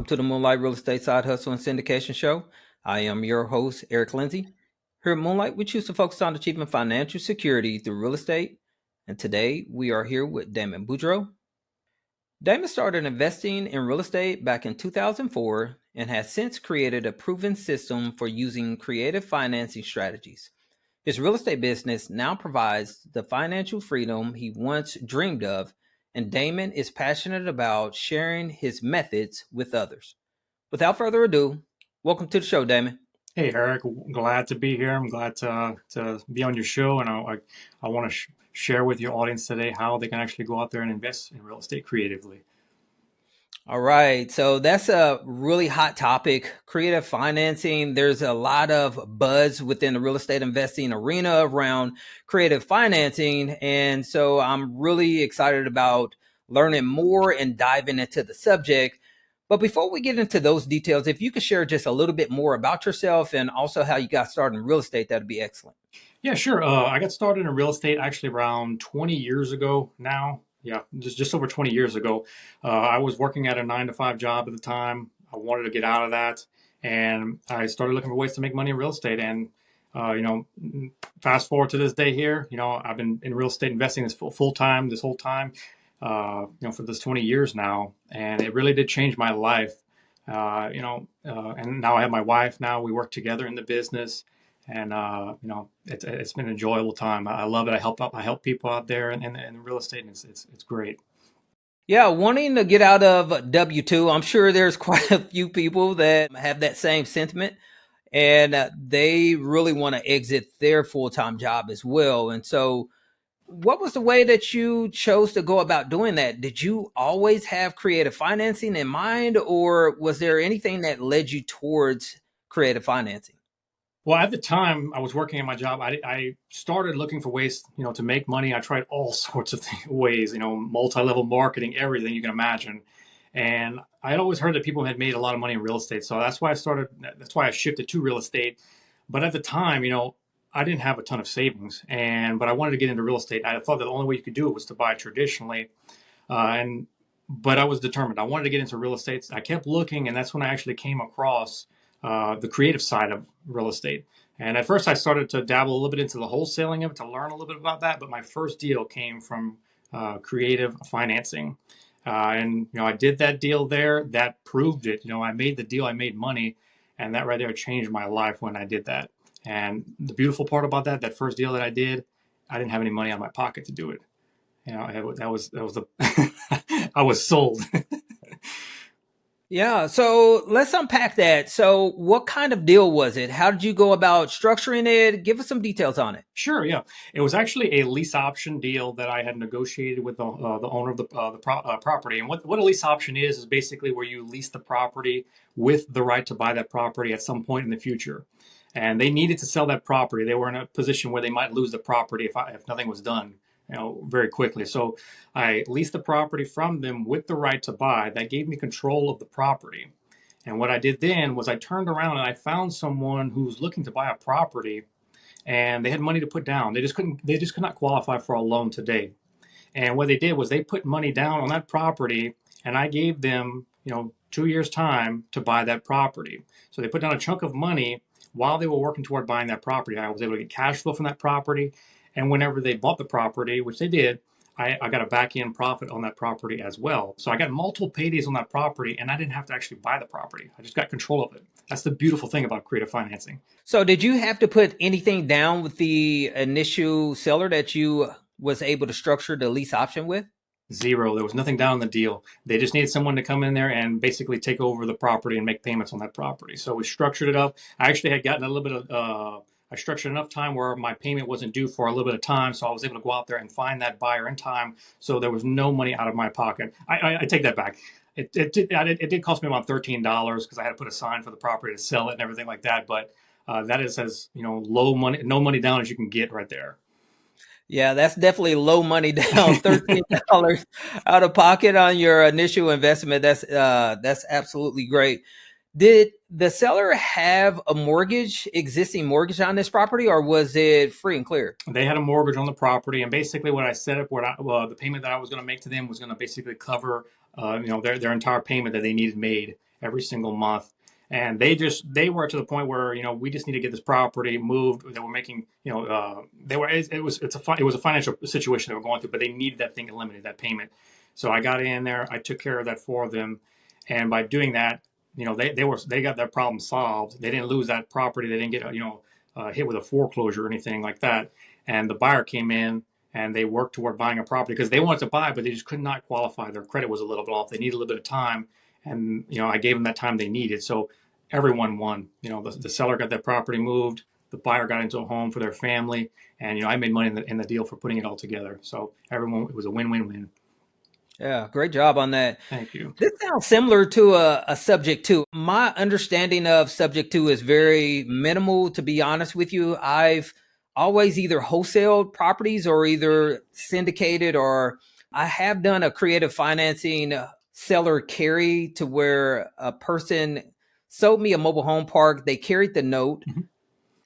to the Moonlight Real Estate Side Hustle and Syndication Show. I am your host, Eric Lindsay. Here at Moonlight, we choose to focus on achieving financial security through real estate. And today we are here with Damon Boudreaux. Damon started investing in real estate back in 2004 and has since created a proven system for using creative financing strategies. His real estate business now provides the financial freedom he once dreamed of, and Damon is passionate about sharing his methods with others. Without further ado, welcome to the show, Damon. Hey, Eric, glad to be here. I'm glad to be on your show, and I want to share with your audience today how they can actually go out there and invest in real estate creatively. All right, so that's a really hot topic, creative financing. There's a lot of buzz within the real estate investing arena around creative financing, and so I'm really excited about learning more and diving into the subject. But before we get into those details, if you could share just a little bit more about yourself and also how you got started in real estate, that'd be excellent. Yeah, sure. I got started in real estate actually around 20 years ago now. Yeah, just over 20 years ago. I was working at a 9-to-5 job at the time. I wanted to get out of that, and I started looking for ways to make money in real estate. And fast forward to this day here, I've been in real estate investing this full time this whole time, for this 20 years now, and it really did change my life. And now I have my wife. Now we work together in the business. And it's been an enjoyable time. I love it. I help people out there in real estate, and it's great. Yeah, wanting to get out of W-2, I'm sure there's quite a few people that have that same sentiment, and they really want to exit their full-time job as well. And so what was the way that you chose to go about doing that? Did you always have creative financing in mind, or was there anything that led you towards creative financing? Well, at the time I was working at my job, I started looking for ways, to make money. I tried all sorts of ways, multi-level marketing, everything you can imagine. And I had always heard that people had made a lot of money in real estate. So that's why I shifted to real estate. But at the time, I didn't have a ton of savings, but I wanted to get into real estate. I thought that the only way you could do it was to buy traditionally. But I was determined. I wanted to get into real estate. I kept looking, and that's when I actually came across the creative side of real estate. And at first I started to dabble a little bit into the wholesaling of it to learn a little bit about that. But my first deal came from creative financing. I did that deal there. That proved it. I made the deal. I made money. And that right there changed my life when I did that. And the beautiful part about that first deal that I did, I didn't have any money out of my pocket to do it. That was I was sold. Yeah, so let's unpack that. So what kind of deal was it? How did you go about structuring it? Give us some details on it. Sure, yeah. It was actually a lease option deal that I had negotiated with the owner of the property. And what a lease option is basically where you lease the property with the right to buy that property at some point in the future. And they needed to sell that property. They were in a position where they might lose the property if nothing was done, very quickly. So I leased the property from them with the right to buy. That gave me control of the property. And what I did then was I turned around and I found someone who was looking to buy a property, and they had money to put down. They just could not qualify for a loan today. And what they did was they put money down on that property, and I gave them, 2 years time to buy that property. So they put down a chunk of money while they were working toward buying that property. I was able to get cash flow from that property. And whenever they bought the property, which they did, I got a back end profit on that property as well. So I got multiple paydays on that property, and I didn't have to actually buy the property. I just got control of it. That's the beautiful thing about creative financing. So did you have to put anything down with the initial seller that you was able to structure the lease option with? Zero. There was nothing down in the deal. They just needed someone to come in there and basically take over the property and make payments on that property. So we structured it up. I actually had gotten a little bit of, I structured enough time where my payment wasn't due for a little bit of time. So I was able to go out there and find that buyer in time. So there was no money out of my pocket. I take that back. It did cost me about $13 because I had to put a sign for the property to sell it and everything like that. But that is as, low money, no money down as you can get right there. Yeah, that's definitely low money down, $13 out of pocket on your initial investment. That's absolutely great. Did the seller have a existing mortgage on this property, or was it free and clear? They had a mortgage on the property, and basically what I set up, the payment that I was going to make to them was going to basically cover, their entire payment that they needed made. every single month. And they were to the point where, we just need to get this property moved. They were making, it was a financial situation they were going through, but they needed that thing eliminated, that payment. So I got in there, I took care of that for them. And by doing that, they got their problem solved. They didn't lose that property. They didn't get, hit with a foreclosure or anything like that. And the buyer came in and they worked toward buying a property because they wanted to buy, but they just could not qualify. Their credit was a little bit off. They needed a little bit of time. And, I gave them that time they needed. So everyone won. The seller got that property moved. The buyer got into a home for their family. And, I made money in the deal for putting it all together. So it was a win-win-win. Yeah, great job on that. Thank you. This sounds similar to a subject to. My understanding of subject to is very minimal, to be honest with you. I've always either wholesaled properties or either syndicated, or I have done a creative financing seller carry to where a person sold me a mobile home park. They carried the note. Mm-hmm.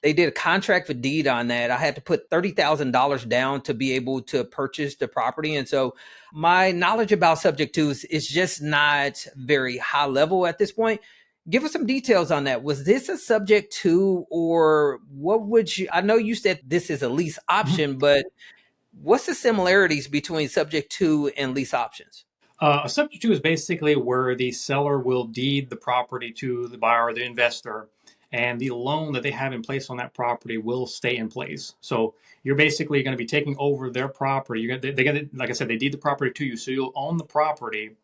They did a contract for deed on that. I had to put $30,000 down to be able to purchase the property. And so my knowledge about subject to is just not very high level at this point. Give us some details on that. Was this a subject to, or what would you, I know you said this is a lease option, Mm-hmm. but what's the similarities between subject to and lease options? A subject to is basically where the seller will deed the property to the buyer or the investor, and the loan that they have in place on that property will stay in place. So you're basically going to be taking over their property. Like I said, they deed the property to you, so you'll own the property.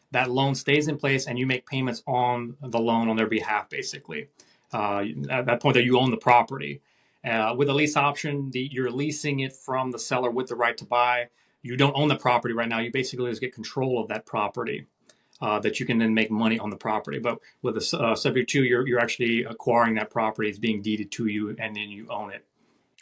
That loan stays in place, and you make payments on the loan on their behalf, basically. At that point, that you own the property. With a lease option, you're leasing it from the seller with the right to buy. You don't own the property right now. You basically just get control of that property that you can then make money on the property. But with a subject to, you're actually acquiring that property. It's being deeded to you, and then you own it.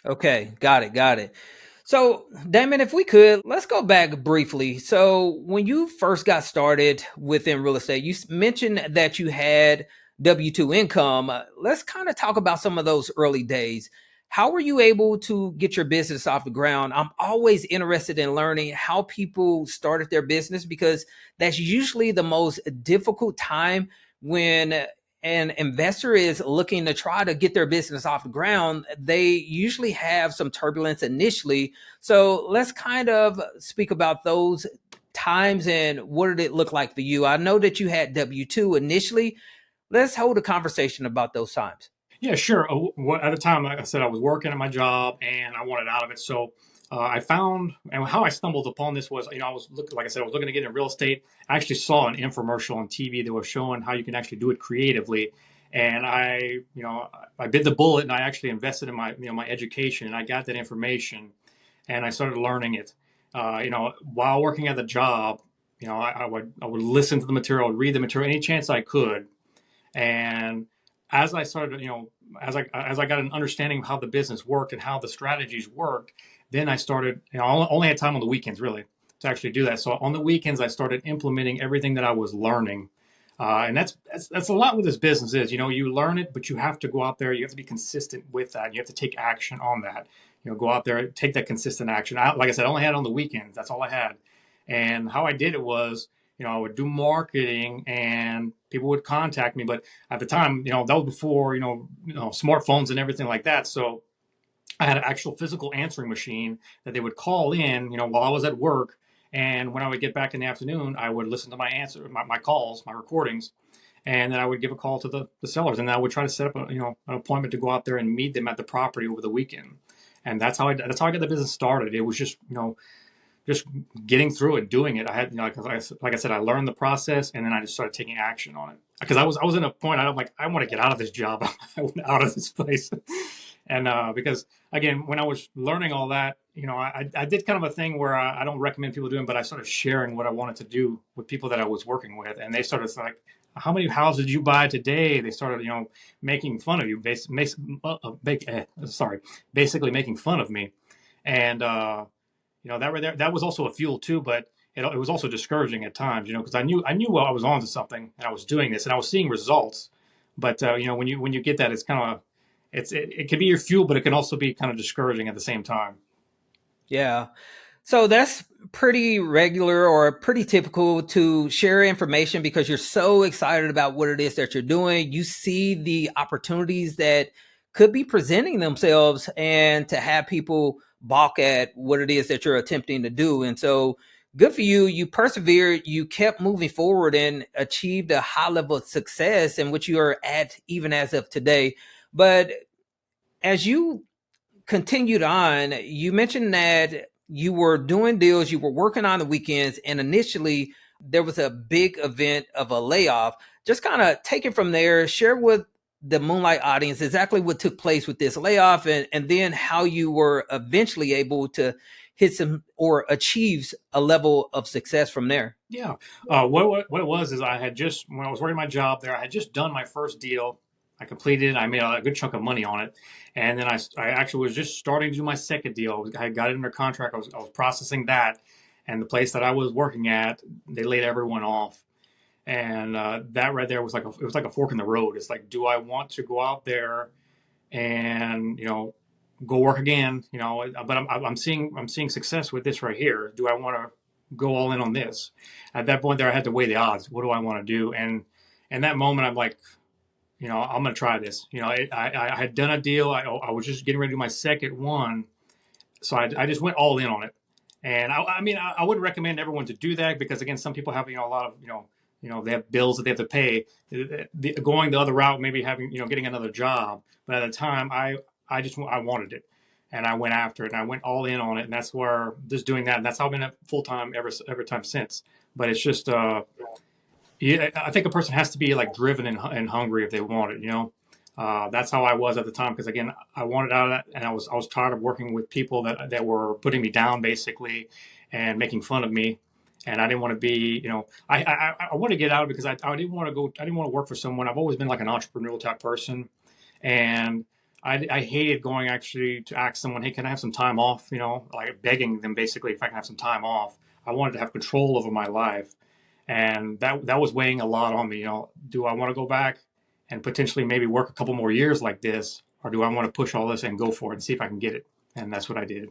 Okay, got it. So, Damon, if we could, let's go back briefly. So, when you first got started within real estate, you mentioned that you had W-2 income. Let's kind of talk about some of those early days. How were you able to get your business off the ground? I'm always interested in learning how people started their business because that's usually the most difficult time when an investor is looking to try to get their business off the ground. They usually have some turbulence initially. So let's kind of speak about those times and what did it look like for you? I know that you had W-2 initially. Let's hold a conversation about those times. Yeah, sure. At the time, like I said, I was working at my job and I wanted out of it. So I found, and how I stumbled upon this was, I was looking, like I said, I was looking to get in real estate. I actually saw an infomercial on TV that was showing how you can actually do it creatively. And I bit the bullet and I actually invested in my education, and I got that information and I started learning it. While working at the job, I would listen to the material, read the material any chance I could. And as I started, as I got an understanding of how the business worked and how the strategies worked, then I started. I only had time on the weekends really to actually do that. So on the weekends, I started implementing everything that I was learning, and that's a lot what this business is. You learn it, but you have to go out there. You have to be consistent with that. You have to take action on that. Go out there, take that consistent action. Like I said, I only had it on the weekends. That's all I had. And how I did it was, I would do marketing and people would contact me. But at the time, that was before, smartphones and everything like that. So I had an actual physical answering machine that they would call in, while I was at work. And when I would get back in the afternoon, I would listen to my calls, my recordings, and then I would give a call to the sellers, and I would try to set up an appointment to go out there and meet them at the property over the weekend. And that's how I got the business started. It was just getting through it, doing it. I had, like I said, I learned the process, and then I just started taking action on it because I was in a point. I'm like, I want to get out of this job. I want out of this place, and because again, when I was learning all that, I did kind of a thing where I don't recommend people doing, but I started sharing what I wanted to do with people that I was working with, and they started like, how many houses did you buy today? They started, making fun of you, basically making fun of me, and that was also a fuel too, but it was also discouraging at times, because I knew well I was onto something and I was doing this and I was seeing results, but when you get that, it's kind of it can be your fuel, but it can also be kind of discouraging at the same time. Yeah. So that's pretty regular or pretty typical to share information because you're so excited about what it is that you're doing. You see the opportunities that could be presenting themselves and to have people balk at what it is that you're attempting to do. And so good for you. You persevered, you kept moving forward and achieved a high level of success in which you are at even as of today. But as you continued on, you mentioned that you were doing deals, you were working on the weekends, and initially there was a big event of a layoff. Just kind of take it from there, share with the Moonlight audience exactly what took place with this layoff and then how you were eventually able to hit some or achieve a level of success from there. Yeah. What it was is I had just, when I was working my job there, I had just done my first deal. I completed it. I made a good chunk of money on it. And then I actually was just starting to do my second deal. I got it under contract. I was processing that. And the place that I was working at, they laid everyone off. And that right there was like it was like a fork in the road. It's like, do I want to go out there and, go work again, but I'm seeing success with this right here. Do I want to go all in on this? At that point there, I had to weigh the odds. What do I want to do? And in that moment, I'm like, I'm going to try this. I had done a deal. I was just getting ready to do my second one. So I just went all in on it. And I mean, I wouldn't recommend everyone to do that because again, some people have, a lot of, they have bills that they have to pay. Going the other route, maybe having, getting another job. But at the time, I wanted it, and I went after it, and I went all in on it, and that's where just doing that, and that's how I've been at full time every time since. But it's just, yeah, I think a person has to be like driven and hungry if they want it. That's how I was at the time because again, I wanted out of that, and I was tired of working with people that were putting me down basically, and making fun of me, and I didn't want to be, I wanted to get out because I didn't want to go, I didn't want to work for someone. I've always been like an entrepreneurial type person, and I hated going actually to ask someone, hey, can I have some time off? Like begging them basically if I can have some time off. I wanted to have control over my life, and that was weighing a lot on me. Do I want to go back and potentially maybe work a couple more years like this, or do I want to push all this and go for it and see if I can get it? And that's what I did.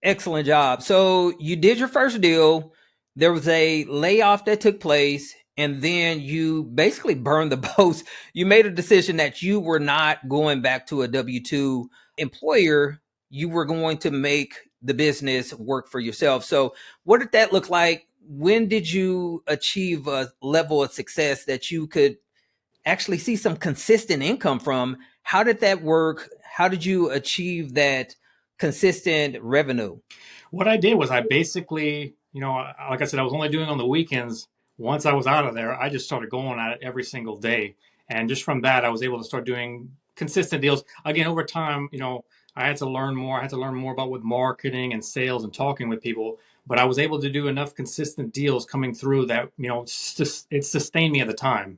Excellent job. So you did your first deal. There was a layoff that took place, and then you basically burned the boats. You made a decision that you were not going back to a W 2 employer. You were going to make the business work for yourself. So, what did that look like? When did you achieve a level of success that you could actually see some consistent income from? How did that work? How did you achieve that consistent revenue? What I did was I basically, like I said, I was only doing on the weekends. Once I was out of there, I just started going at it every single day. And just from that, I was able to start doing consistent deals. Again, over time, I had to learn more. I had to learn more about with marketing and sales and talking with people. But I was able to do enough consistent deals coming through that, it sustained me at the time.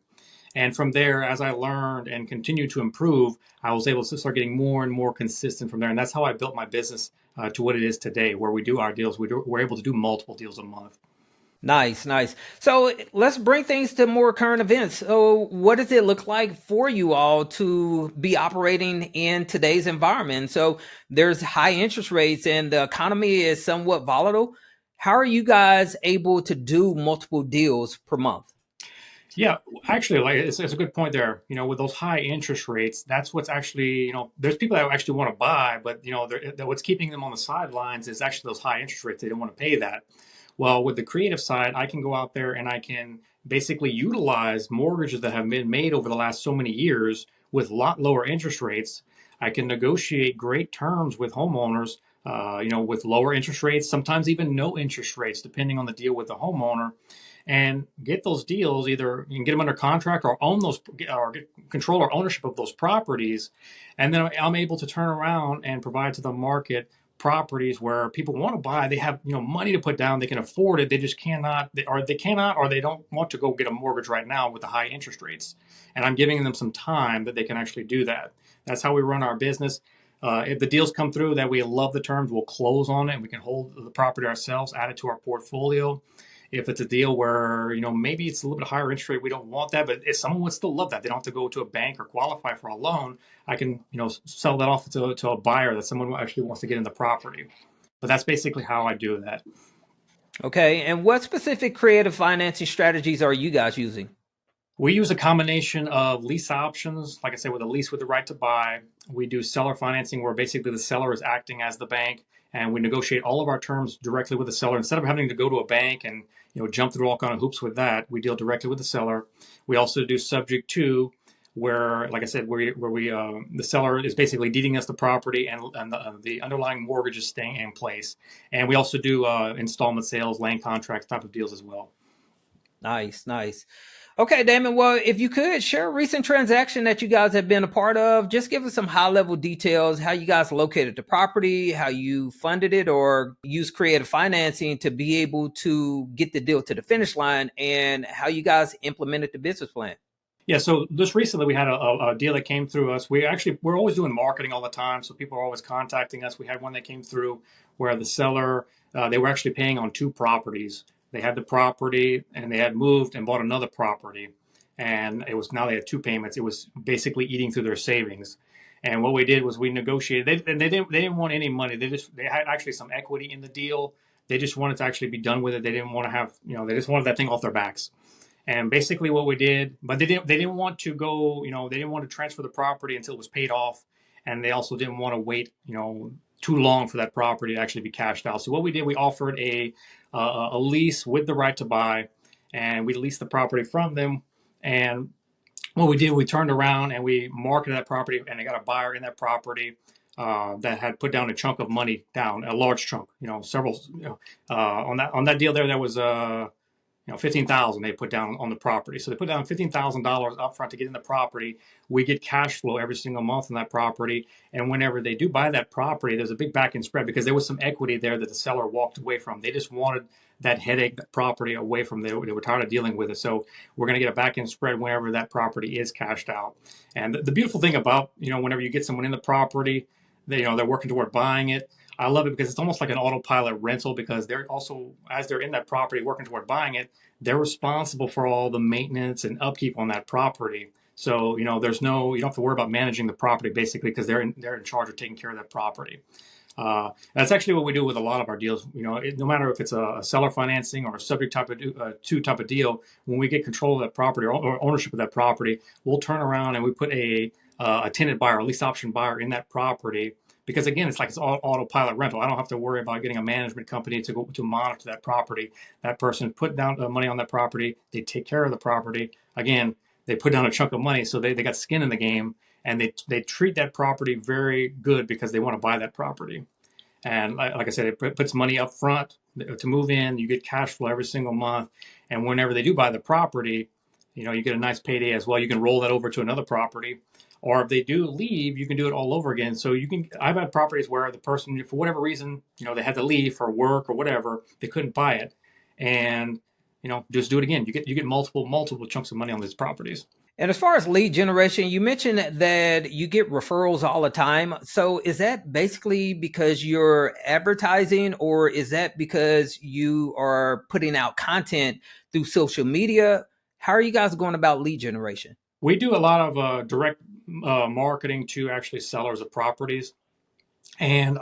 And from there, as I learned and continued to improve, I was able to start getting more and more consistent from there. And that's how I built my business to what it is today, where we do our deals. We're able to do multiple deals a month. Nice, nice. So let's bring things to more current events. So, what does it look like for you all to be operating in today's environment? So, there's high interest rates and the economy is somewhat volatile. How are you guys able to do multiple deals per month? Yeah, actually, like it's a good point there. With those high interest rates, that's what's actually, there's people that actually want to buy, but what's keeping them on the sidelines is actually those high interest rates. They don't want to pay that. Well, with the creative side, I can go out there and I can basically utilize mortgages that have been made over the last so many years with a lot lower interest rates. I can negotiate great terms with homeowners, with lower interest rates, sometimes even no interest rates, depending on the deal with the homeowner, and get those deals. Either you can get them under contract or own those, or get control or ownership of those properties, and then I'm able to turn around and provide to the market properties where people want to buy. They have money to put down, they can afford it, they just cannot, or they don't want to go get a mortgage right now with the high interest rates, and I'm giving them some time that they can actually do that. That's how we run our business. If the deals come through that we love the terms, we'll close on it and we can hold the property ourselves, add it to our portfolio. If it's a deal where maybe it's a little bit higher interest rate, we don't want that, but if someone would still love that, they don't have to go to a bank or qualify for a loan. I can sell that off to a buyer that someone actually wants to get in the property. So that's basically how I do that. Okay. And what specific creative financing strategies are you guys using? We use a combination of lease options, like I said, with a lease with the right to buy. We do seller financing, where basically the seller is acting as the bank, and we negotiate all of our terms directly with the seller instead of having to go to a bank and jump through all kind of hoops with that. We deal directly with the seller. We also do subject to, where, like I said, where we the seller is basically deeding us the property, and the underlying mortgage is staying in place. And we also do installment sales, land contracts type of deals as well. Nice, nice. Okay, Damon. Well, if you could share a recent transaction that you guys have been a part of, just give us some high level details, how you guys located the property, how you funded it, or use creative financing to be able to get the deal to the finish line, and how you guys implemented the business plan. Yeah, so just recently we had a deal that came through us. We're always doing marketing all the time, so people are always contacting us. We had one that came through where the seller, they were actually paying on two properties. They had the property and they had moved and bought another property, and it was now they had two payments. It was basically eating through their savings. And what we did was we negotiated. They didn't want any money. They had actually some equity in the deal. They just wanted to actually be done with it. They didn't want to have, they just wanted that thing off their backs. And basically what we did, but they didn't want to go, they didn't want to transfer the property until it was paid off. And they also didn't want to wait, too long for that property to actually be cashed out. So what we did, we offered a lease with the right to buy, and we leased the property from them. And what we did, we turned around and we marketed that property, and they got a buyer in that property that had put down a chunk of money down, a large chunk, several, on that deal there was 15,000 they put down on the property. So they put down $15,000 upfront to get in the property. We get cash flow every single month on that property. And whenever they do buy that property, there's a big back end spread because there was some equity there that the seller walked away from. They just wanted that headache, that property away from them. They were tired of dealing with it. So we're going to get a back end spread whenever that property is cashed out. And the beautiful thing about, whenever you get someone in the property, they're working toward buying it. I love it because it's almost like an autopilot rental, because they're also, as they're in that property working toward buying it, they're responsible for all the maintenance and upkeep on that property. So, you don't have to worry about managing the property basically, because they're in charge of taking care of that property. That's actually what we do with a lot of our deals. No matter if it's a seller financing or a subject type of deal, when we get control of that property or ownership of that property, we'll turn around and we put a tenant buyer, a lease option buyer in that property. Because again, it's autopilot rental. I don't have to worry about getting a management company to monitor that property. That person put down money on that property. They take care of the property. Again, they put down a chunk of money, so they got skin in the game, and they treat that property very good because they want to buy that property. And like I said, it puts money up front to move in. You get cash flow every single month, and whenever they do buy the property, you get a nice payday as well. You can roll that over to another property. Or if they do leave, you can do it all over again. So I've had properties where the person, for whatever reason, they had to leave for work or whatever, they couldn't buy it, and just do it again. You get multiple chunks of money on these properties. And as far as lead generation, you mentioned that you get referrals all the time. So is that basically because you're advertising, or is that because you are putting out content through social media? How are you guys going about lead generation? We do a lot of direct marketing to actually sellers of properties. And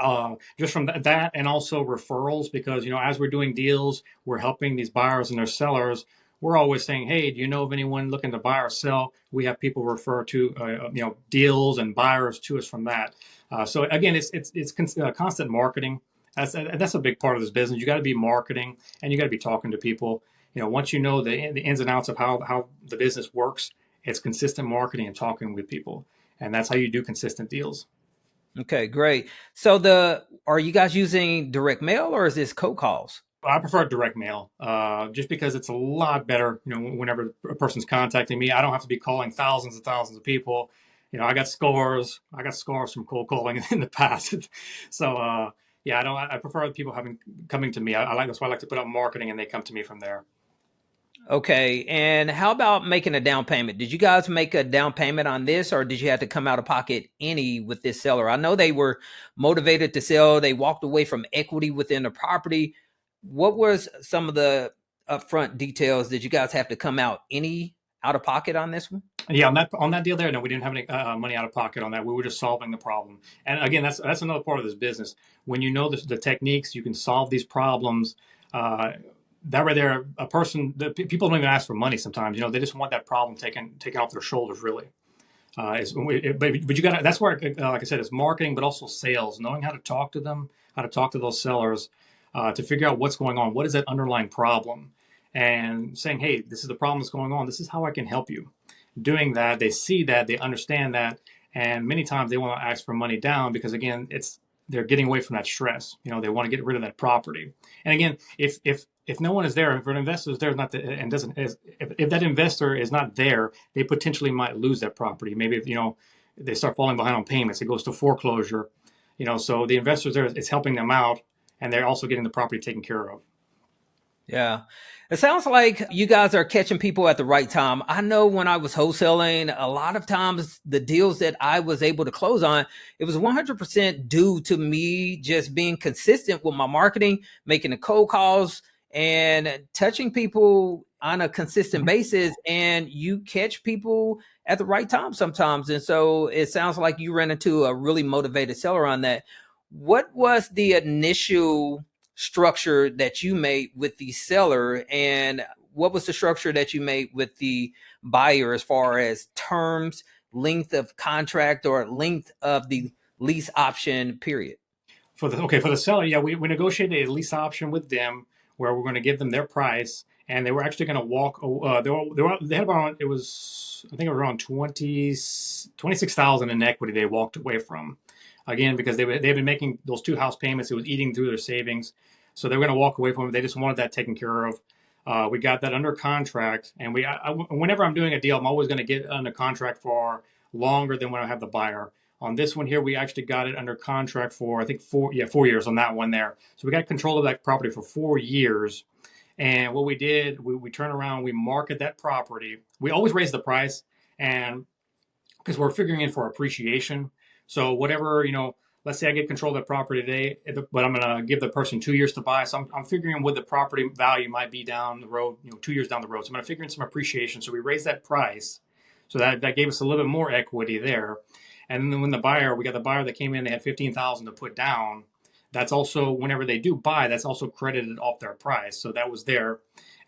just from that, and also referrals, because as we're doing deals, we're helping these buyers and their sellers. We're always saying, hey, do you know of anyone looking to buy or sell? We have people refer to deals and buyers to us from that. So again, it's constant marketing. That's a big part of this business. You got to be marketing, and you got to be talking to people. Once you know the ins and outs of how the business works, it's consistent marketing and talking with people, and that's how you do consistent deals. Okay, great. So are you guys using direct mail, or is this cold calls? I prefer direct mail, just because it's a lot better. Whenever a person's contacting me, I don't have to be calling thousands and thousands of people. I got scores. I got scores from cold calling in the past. So yeah, I prefer people coming to me. That's why I like to put up marketing, and they come to me from there. Okay, and how about making a down payment? Did you guys make a down payment on this, or did you have to come out of pocket any with this seller? I know they were motivated to sell. They walked away from equity within the property. What was some of the upfront details? Did you guys have to come out any out of pocket on this one? Yeah, on that deal there, no, we didn't have any money out of pocket on that. We were just solving the problem. And again, that's another part of this business. When you know the techniques, you can solve these problems. That right there, people don't even ask for money sometimes. They just want that problem taken off their shoulders, really. But you got to, that's where, like I said, it's marketing, but also sales, knowing how to talk to them, how to talk to those sellers, to figure out what's going on. What is that underlying problem? And saying, hey, this is the problem that's going on. This is how I can help you. Doing that, they see that, they understand that, and many times they want to ask for money down because again, they're getting away from that stress. They want to get rid of that property. And again, if no one is there, if an investor is there, if that investor is not there, they potentially might lose that property. Maybe if they start falling behind on payments, it goes to foreclosure. So the investors there, it's helping them out, and they're also getting the property taken care of. Yeah. It sounds like you guys are catching people at the right time. I know when I was wholesaling, a lot of times the deals that I was able to close on, it was 100% due to me just being consistent with my marketing, making the cold calls and touching people on a consistent basis. And you catch people at the right time sometimes. And so it sounds like you ran into a really motivated seller on that. What was the initial structure that you made with the seller, and what was the structure that you made with the buyer as far as terms, length of contract, or length of the lease option period? For the seller, yeah, we negotiated a lease option with them where we're going to give them their price, and they were actually going to walk. They had about, it was, I think it was around 26,000 in equity they walked away from. Again, because they've been making those 2 house payments, it was eating through their savings, so they were going to walk away from it. They just wanted that taken care of. We got that under contract, and whenever I'm doing a deal, I'm always going to get under contract for longer than when I have the buyer. On this one here, we actually got it under contract for, I think, 4 years on that one there. So we got control of that property for 4 years. And what we did, we turn around, we market that property. We always raise the price, and because we're figuring in for appreciation. So whatever, let's say I get control of that property today, but I'm going to give the person 2 years to buy. So I'm figuring what the property value might be down the road, 2 years down the road. So I'm going to figure in some appreciation. So we raise that price. So that gave us a little bit more equity there. And then when we got the buyer that came in, they had 15,000 to put down. That's also, whenever they do buy, that's also credited off their price. So that was there.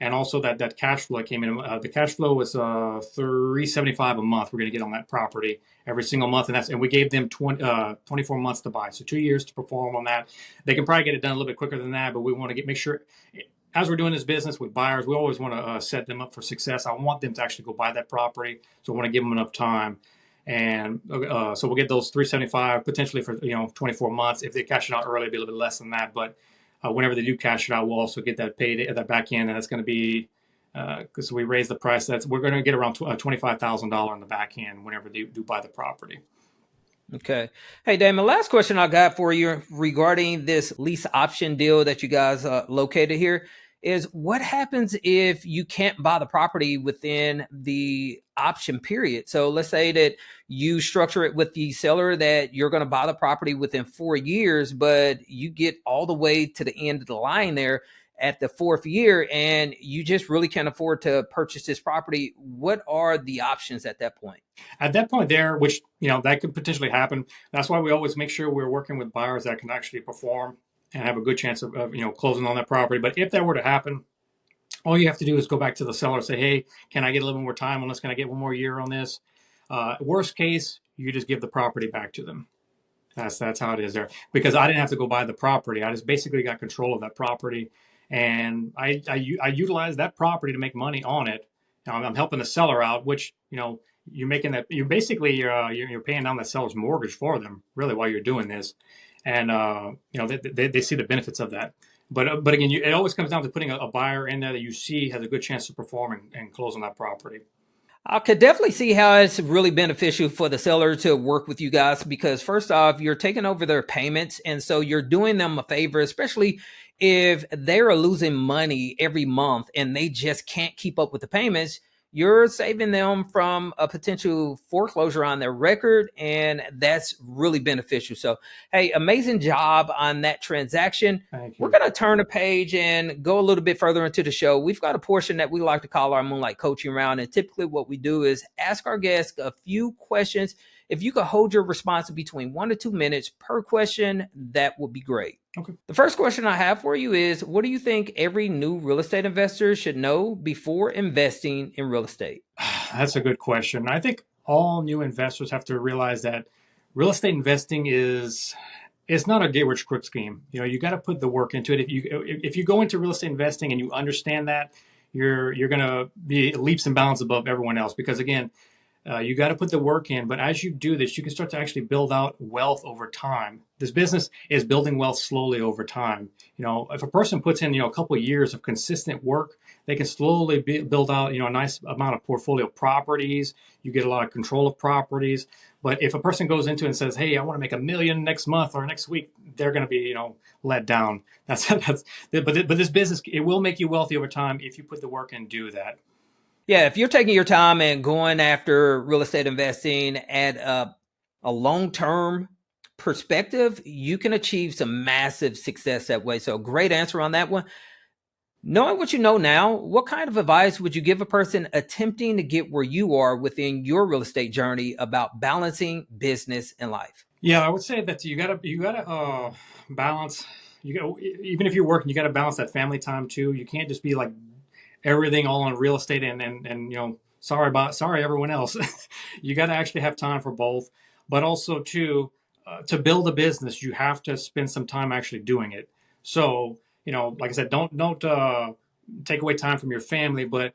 And also that cash flow that came in, the cash flow was $375 a month. We're going to get on that property every single month, and we gave them 24 months to buy, so 2 years to perform on that. They can probably get it done a little bit quicker than that, but we want to make sure, as we're doing this business with buyers, we always want to set them up for success. I want them to actually go buy that property, so I want to give them enough time. And so we'll get those 375 potentially for 24 months. If they cash it out early, it'll be a little bit less than that, but whenever they do cash it out, we'll also get that paid at that back end, and that's going to be, because we raise the price, we're going to get around $25,000 in the back end whenever they do buy the property. Okay. Hey, Damon, last question I got for you regarding this lease option deal that you guys located here is, what happens if you can't buy the property within the option period? So let's say that you structure it with the seller that you're going to buy the property within 4 years, but you get all the way to the end of the line there at the 4th year, and you just really can't afford to purchase this property. What are the options at that point? At that point there, which, that could potentially happen. That's why we always make sure we're working with buyers that can actually perform and have a good chance of closing on that property. But if that were to happen, all you have to do is go back to the seller and say, hey, can I get a little more time on this? Can I get 1 more year on this? Worst case, you just give the property back to them. That's how it is there. Because I didn't have to go buy the property. I just basically got control of that property. And I utilized that property to make money on it. Now, I'm helping the seller out, which, you're making that, you're paying down that seller's mortgage for them, really, while you're doing this. And, they see the benefits of that. But again, it always comes down to putting a buyer in there that you see has a good chance to perform and close on that property. I could definitely see how it's really beneficial for the seller to work with you guys, because first off, you're taking over their payments. And so you're doing them a favor, especially if they're losing money every month and they just can't keep up with the payments. you're saving them from a potential foreclosure on their record, and that's really beneficial. So, hey, amazing job on that transaction. Thank We're you. going to turn the page and go a little bit further into the show. We've got a portion that we like to call our Moonlight Coaching Round, and typically what we do is ask our guests a few questions. If you could hold your response between 1 to 2 minutes per question, that would be great. Okay. The first question I have for you is, what do you think every new real estate investor should know before investing in real estate? That's a good question. I think all new investors have to realize that real estate investing is it's not a get rich quick scheme. You got to put the work into it. If you go into real estate investing and you understand that, you're going to be leaps and bounds above everyone else, because again, you got to put the work in, but as you do this, you can start to actually build out wealth over time. This business is building wealth slowly over time. If a person puts in, a couple of years of consistent work, they can slowly build out, a nice amount of portfolio properties. You get a lot of control of properties. But if a person goes into it and says, "Hey, I want to make $1 million next month or next week," they're going to be, let down. But this business, it will make you wealthy over time if you put the work in and do that. Yeah, if you're taking your time and going after real estate investing at a long-term perspective, you can achieve some massive success that way. So great answer on that one. Knowing what you know now, what kind of advice would you give a person attempting to get where you are within your real estate journey about balancing business and life? Yeah, I would say that you gotta balance. Even if you're working, you gotta balance that family time too. You can't just be like everything all on real estate and sorry everyone else. You got to actually have time for both, but also too to build a business, you have to spend some time actually doing it. So like I said, don't take away time from your family, but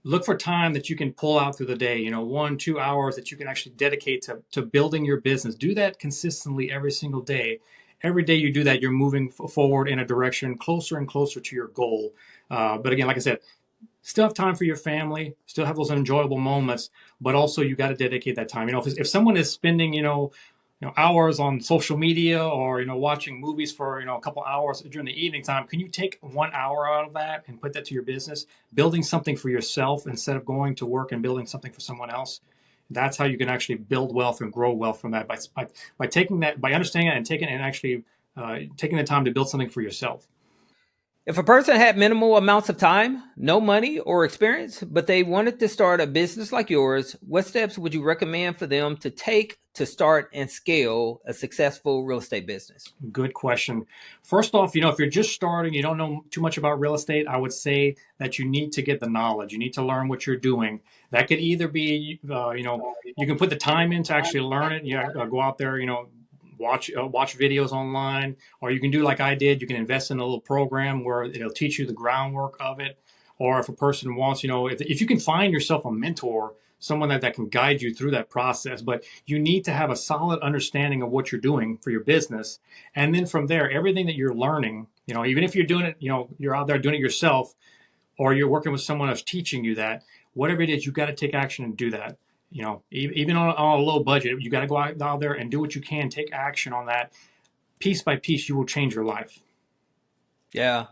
look for time that you can pull out through the day. 1-2 hours that you can actually dedicate to building your business. Do that consistently every single day. Every day you do that, you're moving forward in a direction closer and closer to your goal. But again, like I said, still have time for your family, still have those enjoyable moments, but also you got to dedicate that time. If someone is spending, hours on social media or, watching movies for, a couple hours during the evening time, can you take 1 hour out of that and put that to your business, building something for yourself instead of going to work and building something for someone else? That's how you can actually build wealth and grow wealth from that by taking that, by understanding that and taking the time to build something for yourself. If a person had minimal amounts of time, no money or experience, but they wanted to start a business like yours, what steps would you recommend for them to take to start and scale a successful real estate business? Good question. First off, if you're just starting, you don't know too much about real estate, I would say that you need to get the knowledge. You need to learn what you're doing. That could either be, you can put the time in to actually learn it. Go out there, watch videos online, or you can do like I did. You can invest in a little program where it'll teach you the groundwork of it. Or if a person wants, if you can find yourself a mentor, someone that can guide you through that process, but you need to have a solid understanding of what you're doing for your business. And then from there, everything that you're learning, even if you're doing it, you're out there doing it yourself, or you're working with someone else teaching you that, whatever it is, you got to take action and do that. Even on a low budget, you got to go out there and do what you can, take action on that. Piece by piece, you will change your life. Yeah.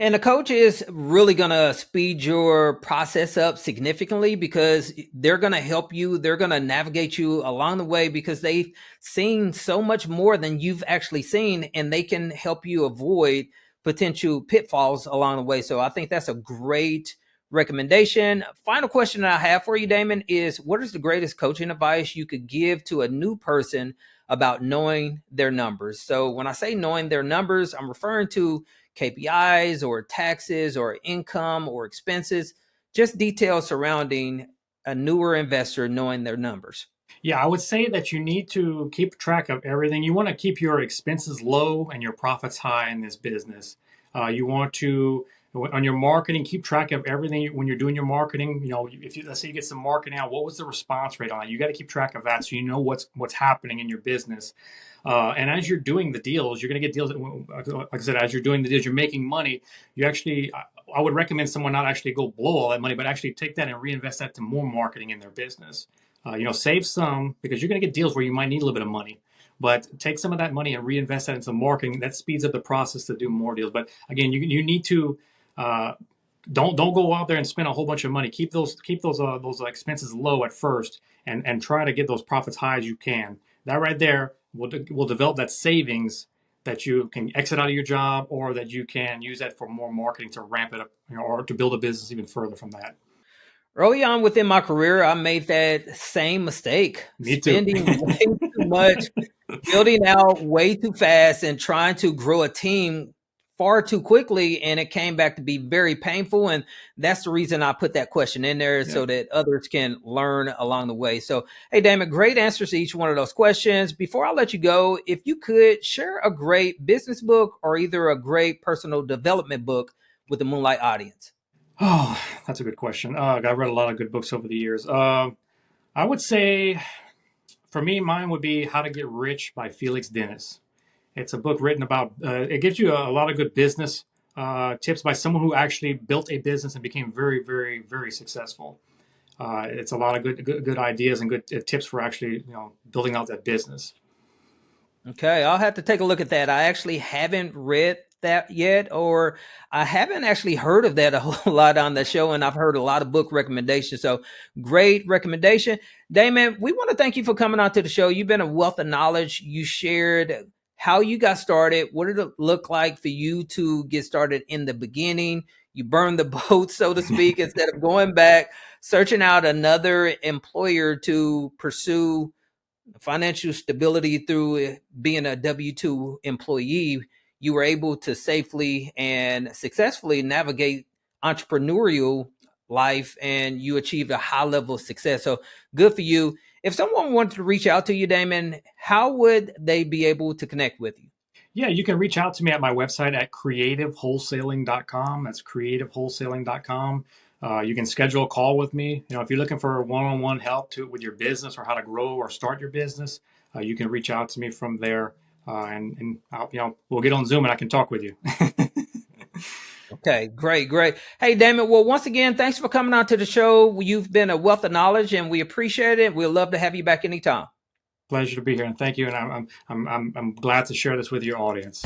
And the coach is really going to speed your process up significantly because they're going to help you. They're going to navigate you along the way because they've seen so much more than you've actually seen, and they can help you avoid potential pitfalls along the way. So I think that's a great recommendation. Final question that I have for you, Damon, is what is the greatest coaching advice you could give to a new person about knowing their numbers? So when I say knowing their numbers, I'm referring to KPIs or taxes or income or expenses, just details surrounding a newer investor knowing their numbers. Yeah, I would say that you need to keep track of everything. You want to keep your expenses low and your profits high in this business. You want to, on your marketing, keep track of everything when you're doing your marketing. If let's say you get some marketing out, what was the response rate on that? You got to keep track of that so you know what's happening in your business. And as you're doing the deals, you're going to get deals. Like I said, as you're doing the deals, you're making money. I would recommend someone not actually go blow all that money, but actually take that and reinvest that to more marketing in their business. Save some because you're going to get deals where you might need a little bit of money, but take some of that money and reinvest that into marketing. That speeds up the process to do more deals. But again, you need to don't go out there and spend a whole bunch of money. Keep those expenses low at first, and try to get those profits high as you can. That right there will develop that savings that you can exit out of your job, or that you can use that for more marketing to ramp it up, or to build a business even further from that. Early on within my career, I made that same mistake, Me too. spending way too much, building out way too fast, and trying to grow a team far too quickly. And it came back to be very painful. And that's the reason I put that question in there, Yeah. so that others can learn along the way. So, hey, Damon, great answers to each one of those questions. Before I let you go, if you could share a great business book or either a great personal development book with the Moonlight audience. Oh, that's a good question. I've read a lot of good books over the years. I would say, for me, mine would be How to Get Rich by Felix Dennis. It's a book written about, it gives you a lot of good business tips by someone who actually built a business and became very, very, very successful. It's a lot of good ideas and good tips for actually, building out that business. Okay, I'll have to take a look at that. I actually haven't read that yet, or I haven't actually heard of that a whole lot on the show, and I've heard a lot of book recommendations. So great recommendation. Damon, we want to thank you for coming on to the show. You've been a wealth of knowledge. You shared how you got started. What did it look like for you to get started in the beginning? You burned the boat, so to speak, instead of going back, searching out another employer to pursue financial stability through being a W-2 employee. You were able to safely and successfully navigate entrepreneurial life, and you achieved a high level of success. So good for you. If someone wanted to reach out to you, Damon, how would they be able to connect with you? Yeah, you can reach out to me at my website at creativewholesaling.com. That's creativewholesaling.com. You can schedule a call with me. If you're looking for one-on-one help with your business, or how to grow or start your business, you can reach out to me from there, and we'll get on Zoom and I can talk with you. Okay, great, great. Hey, Damon, well, once again, thanks for coming on to the show. You've been a wealth of knowledge, and we appreciate it. We'd love to have you back anytime. Pleasure to be here, and thank you. And I'm glad to share this with your audience.